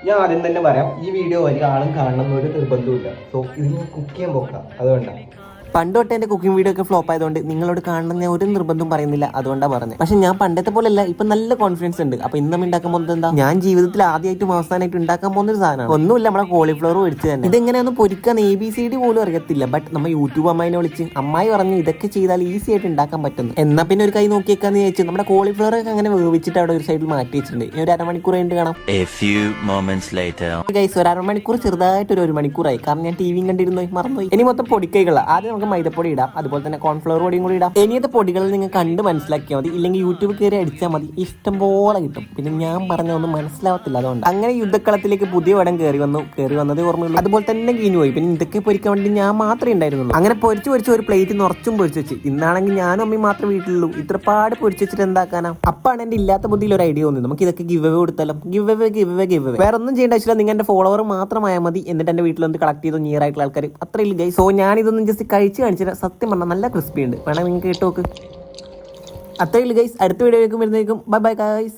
ഞാൻ ആദ്യം തന്നെ പറയാം, ഈ വീഡിയോ വലിയ ആളും കാണണം എന്നൊരു നിർബന്ധമില്ല. സോ ഇതിന് കുക്ക് ചെയ്യാൻ പോക്കാം, അതുകൊണ്ടാണ്. പണ്ട് തൊട്ട് എൻ്റെ കുക്കിംഗ് വീഡിയോ ഒക്കെ ഫ്ലോപ്പ് ആയതുകൊണ്ട് നിങ്ങളോട് കാണണം ഞാൻ ഒരു നിർബന്ധം പറയുന്നില്ല, അതുകൊണ്ടാണ് പറഞ്ഞത്. പക്ഷെ ഞാൻ പണ്ടത്തെ പോലെയല്ല, ഇപ്പൊ നല്ല കോൺഫിഡൻസ് ഉണ്ട്. അപ്പൊ ഇന്ന് നമ്മൾ ഉണ്ടാക്കാൻ പോകുന്നത് എന്താ, ഞാൻ ജീവിതത്തിൽ ആദ്യമായിട്ടും അവസാനമായിട്ട് ഉണ്ടാക്കാൻ പോകുന്ന ഒരു സാധനമാണ്. ഒന്നുമില്ല, നമ്മളെ കോളിഫ്ലവർ മേടിച്ച് തന്നെ. ഇതെങ്ങനെയൊന്ന് പൊരിക്കാൻ ABCD പോലും അറിയത്തില്ല. ബട്ട് നമ്മൾ യൂട്യൂബ് അമ്മായിനെ വിളിച്ച് അമ്മായി പറഞ്ഞ് ഇതൊക്കെ ചെയ്താൽ ഈസി ആയിട്ട് ഉണ്ടാക്കാൻ പറ്റുന്നു. എന്നാൽ പിന്നെ ഒരു കൈ നോക്കിയേക്കാന്ന് ചോദിച്ചു നമ്മുടെ കോളിഫ്ലവർ ഒക്കെ അങ്ങനെ വേവിച്ചിട്ട് അവിടെ ഒരു സൈഡിൽ മാറ്റി വെച്ചിട്ടുണ്ട്. ഇനി ഒരു അരമണിക്കൂർ കഴിഞ്ഞിട്ട് കാണാം. ഗൈസ്, ഒരു അരമണിക്കൂർ ചെറുതായിട്ട് ഒരു മണിക്കൂറായി, കാരണം ഞാൻ ടിവിയും കണ്ടിരുന്നു, മറന്നുപോയി. ഇനി മൊത്തം പൊടിക്കൈകളാണ്. ആദ്യം നമുക്ക് മൈദപ്പൊടി ഇടാം, അതുപോലെ തന്നെ കോൺഫ്ലവർ പൊടിയും കൂടി ഇടാം. ഇനിയത്തെ പൊടികൾ നിങ്ങൾ കണ്ട് മനസ്സിലാക്കിയാൽ മതി, ഇല്ലെങ്കിൽ യൂട്യൂബ് കയറി അടിച്ചാൽ മതി, ഇഷ്ടം പോലെ കിട്ടും. പിന്നെ ഞാൻ പറഞ്ഞൊന്നും മനസ്സിലാവത്തില്ല, അതുകൊണ്ട് അങ്ങനെ യുദ്ധക്കളത്തിലേക്ക് പുതിയ വടം കയറി വന്നത് ഓർമ്മയുള്ളൂ. അതുപോലെ തന്നെ കിഞ്ഞു പോയി. പിന്നെ ഇതൊക്കെ പൊരിക്കാൻ വേണ്ടി ഞാൻ മാത്രമേ ഉണ്ടായിരുന്നുള്ളൂ. അങ്ങനെ പൊരിച്ച് ഒരു പ്ലേറ്റ് നിറച്ചും പൊരിച്ചു വെച്ച്. ഇന്നാണെങ്കിൽ ഞാനും അമ്മയും മാത്രമേ വീട്ടിലുള്ളൂ. ഇത്രപാട് പൊരിച്ചു വെച്ചിട്ട് എന്താക്കാനാ? അപ്പാണ് എന്റെ ഇല്ലാത്ത ബുദ്ധിയിൽ ഒരു ഐഡിയ തോന്നി, നമുക്ക് ഇതൊക്കെ ഗിവ് അവേ കൊടുത്താലും. ഗിവ് അവേ വേറെ ഒന്നും ചെയ്യേണ്ട ആവശ്യമില്ല, നിങ്ങൾ എന്റെ ഫോളോവർ മാത്രമായാൽ മതി. എന്നിട്ട് എന്റെ വീട്ടിൽ വന്ന് കളക്ട് ചെയ്തു നിയർ ആയിട്ടുള്ള ആൾക്കാർ അത്രയില്ല ഗൈസ്. സോ ഞാൻ ഇതൊന്നും ജസ്റ്റ് കഴിച്ച് കാണിച്ചില്ല. സത്യം പറഞ്ഞാൽ നല്ല ക്രിസ്പി ഉണ്ട്, വേണമെങ്കിൽ നിങ്ങൾക്ക് കേട്ടോക്ക്. അത്രയില്ല ഗൈസ്. അടുത്ത വീഡിയോ വരുന്നേക്കും. Bye bye guys.